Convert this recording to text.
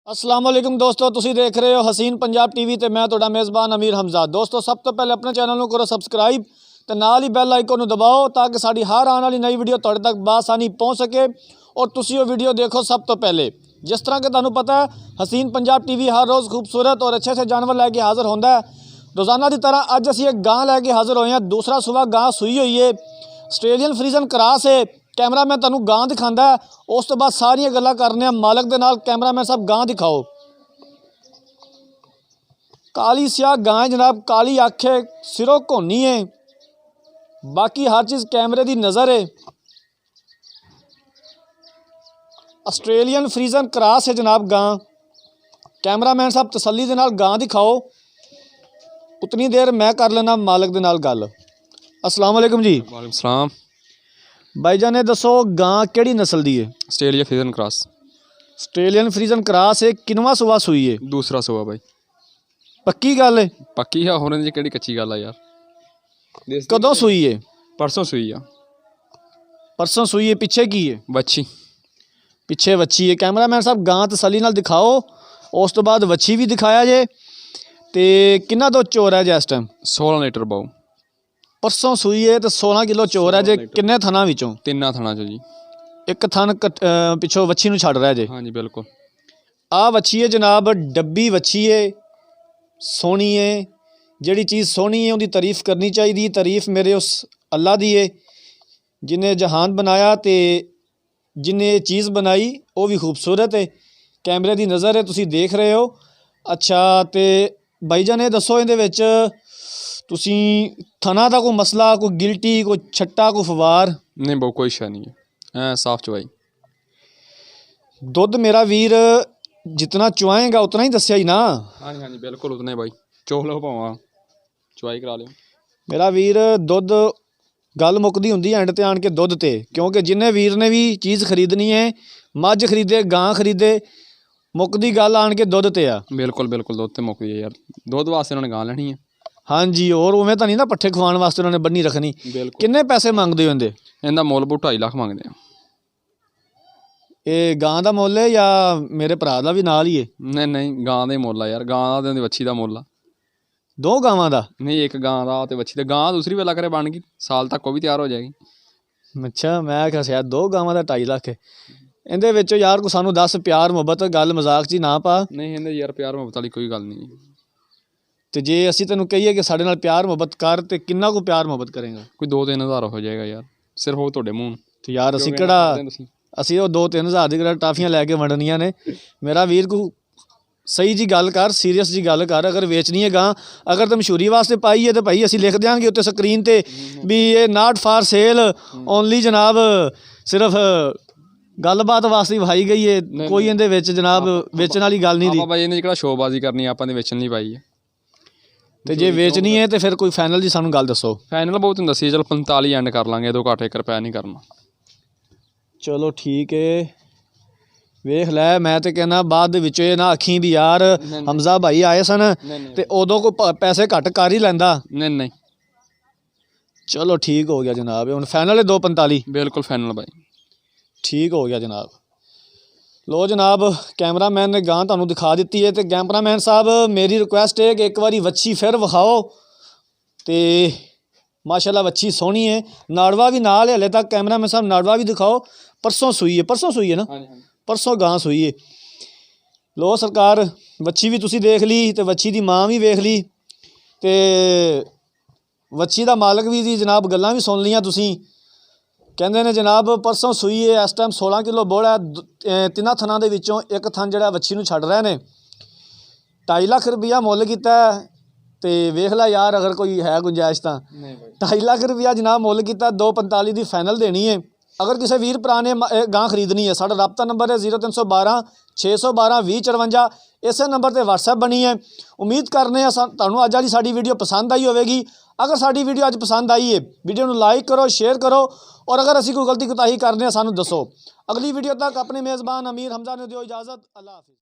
अस्सलाम वालेकुम दोस्तों, तुसी देख रहे हो हसीन पंजाब टीवी ते मैं तुहाडा मेज़बान अमीर हमजा। दोस्तों सब तो पहले अपने चैनल को करो सबसक्राइब ते नाल ही बैल आइकन नूं दबाओ ताकि साडी हर आने वाली नई वीडियो तुहाडे तक बासानी पहुँच सके और तुसी वो वीडियो देखो सब तो पहले। जिस तरह के तुहानूं पता है हसीन पंजाब टीवी हर रोज़ खूबसूरत और अच्छे अच्छे जानवर लैके हाज़िर होंदा है। रोज़ाना की तरह अज असीं एक गां लैके हाज़िर होए हैं। दूसरा सुबह गां सूई हुई है, आस्ट्रेलियन फ्रीजन क्रॉस है। कैमरामैन तुहानूं गां दिखांदा है, उस तो बाद सारियां गल्लां करने मालक दे नाल। कैमरामैन साहब गां दिखाओ। काली स्याह गां है जनाब, काली अख है, सिरों घोनी है, बाकी हर चीज़ कैमरे की नज़र है। आस्ट्रेलियन फ्रीजन क्रॉस है जनाब गां। कैमरामैन साहब तसल्ली दे नाल गां दिखाओ, उतनी देर मैं कर लेना मालक दे नाल गल। अस्सलाम वालेकुम जी। वालेकुम सलाम। भाईजान ने दसो गां केड़ी नस्ल दी है? Australia फ्रीजन cross. आस्ट्रेलियन फ्रीजन क्रॉस है, किनवा सुबह सूई है? दूसरा सुबह भाई। पक्की गल है? पक्की है, होने दी केड़ी कच्ची गल है यार। कदों सूई है? परसों सुई आ। परसों सूई है। पिछे की है? बच्ची। पिछे वच्छी है। कैमरामैन साहब गां तसल्ली नाल दिखाओ, उस तो बाद वच्छी भी दिखाया जे। ते किन्ना दो चोर है जे इस टाइम? 16 लीटर बाऊ। परसों सूई है तो 16 किलो चोर है जे। किन्ने थना विचों? तिन्ना थना चो जी। एक थन पिछों वच्छी नूं छड़ रहा जे। हाँ जी बिल्कुल। आ वच्छी है जनाब, डब्बी वच्छी है, सोहनी है। जिहड़ी चीज़ सोहनी है उहदी तारीफ करनी चाहिए। तारीफ मेरे उस अल्लाह दी है जिन्हें जहान बनाया ते जिन्हें ये चीज़ बनाई वो भी खूबसूरत है। कैमरे की नज़र है, तुसी देख रहे हो। अच्छा तो भाईजान ये दसो इहदे विच तुसी थना दा कोई मसला, कोई गिल्टी, कोई छट्टा, कोई फवार? नहीं बाऊ कोई शा नहीं है, साफ चवाई। दुध मेरा वीर जितना चुआएगा उतना ही दस्या ही ना? हाँ जी हाँ जी बिल्कुल उतने भाई। चोख लो भावा, चवाई करा लियो मेरा वीर। दुध गल मुकदी हुंदी एंड ते आण के दुध ते, क्योंकि जिन्हें वीर ने भी चीज़ खरीदनी है, मझ खरीदे, गां खरीदे, मुकदी गल आण के दुध ते आ। बिल्कुल बिल्कुल दुध ते मुकदी है यार। दुध वास्ते उन्होंने गां लैनी है। हाँ जी, और उवें तो नहीं ना पट्ठे खवाने वास्ते उन्होंने बन्नी रखनी। बिल्कुल। किन्ने पैसे मंगदे हो इहदे? इनका मुल 2.5 लाख मंगते हैं। ये गां दा मुल है या मेरे भरा दा भी नाल ही है? नहीं नहीं गां दा ही मुल आ यार। गां दा ते वच्छी दा मुल आ। दो गावां दा? नहीं एक गां दा ते वच्छी दा। गां दूसरी वेला करे बन गई, साल तक वो भी तैयार हो जाएगी। अच्छा, मैं क्या शायद दो गावां दा 2.5 लाख है। इहदे विच यार को सानू दस, प्यार मुहब्बत गल मजाक च ना पा। नहीं इहदे यार प्यार मुहब्बत वाली कोई गल नहीं। तो जे असीं तैनूं कहीए कि साडे नाल प्यार मुहब्बत कर ते किन्ना को प्यार मुहब्बत करेगा? कोई 2-3 हज़ार हो जाएगा यार, सिर्फ वो तुहाडे मूंह। तो यार असीं किहड़ा असीं वो 2-3 हज़ार दी टाफियां लैके वंडनियां ने। मेरा वीर को सही जी गल कर, सीरीयस जी गल कर। अगर वेचनी है गां, अगर तो मशहूरी वास्ते पाई है तो भाई असीं लिख देंगे उत्ते स्क्रीन ते भी ये नॉट फॉर सेल ओनली जनाब, सिर्फ गलबात वास्ते भाई गई है। कोई इहदे विच जनाब वेचण वाली गल नहीं दी। भाई इहने जिहड़ा शोबाजी करनी आपां ने वेचण नहीं पाई है। तो जे वेचनी है तो फिर कोई फाइनल जी सानू गल दसो। फाइनल बहुत तुहानूं दसी, चल 45 एंड कर लांगे, 2 घाट 1 रुपया नहीं करना। चलो ठीक है, वेख लै। मैं तो कहना बाद दे विच ना आखी भी यार हमजा भाई आए सन ते उदों कोई पैसे घट कर ही लैंदा। नहीं नहीं चलो ठीक हो गया जनाब, हुण फाइनल है 2:45। बिल्कुल फाइनल भाई। ठीक हो गया जनाब। लो जनाब, कैमरामैन ने गां तुहानूं दिखा दी है। तो कैमरामैन साहब मेरी रिक्वेस्ट है कि एक बारी वच्छी फिर विखाओ। तो माशाल्लाह वच्छी सोहनी है, नाड़वा भी नाल है हले तक। कैमरामैन साहब नाड़वा भी दिखाओ। परसों सूई है? परसों सूई है ना? परसों गां सूई है। लो सरकार, वच्छी भी तुसी देख ली तो वच्छी दी मां भी वेख ली तो वच्छी दा मालक भी दी जनाब गल्लां भी सुन लियां तुसी। कहंदे ने जनाब परसों सूई है, इस टाइम 16 किलो बोड़ा है। 3 थनां दे विचों एक थन जिहड़ा वच्छी नूं छड्ड रहे ने। 2.5 लाख रुपया मुल कीता है। तो वेख ला यार, अगर कोई है गुंजाइश तो। 2.5 लाख रुपया जनाब मुल कीता, 2:45 दी फाइनल देनी है। अगर किसी वीर भरा ने गां खरीदनी है, साडा राबता नंबर है 0312 612 2054। इस नंबर पर व्हाट्सएप बनी है। उम्मीद करने तुहानूं अज वाली साडी वीडियो पसंद आई होवेगी। अगर साडी वीडियो अज पसंद आई है, वीडियो नूं लाइक करो, शेयर करो, और अगर असीं कोई गलती कोताही करने सानूं दसो। अगली वीडियो तक अपने मेज़बान अमीर हमजा ने दिओ इजाज़त। अल्लाह हाफिज़।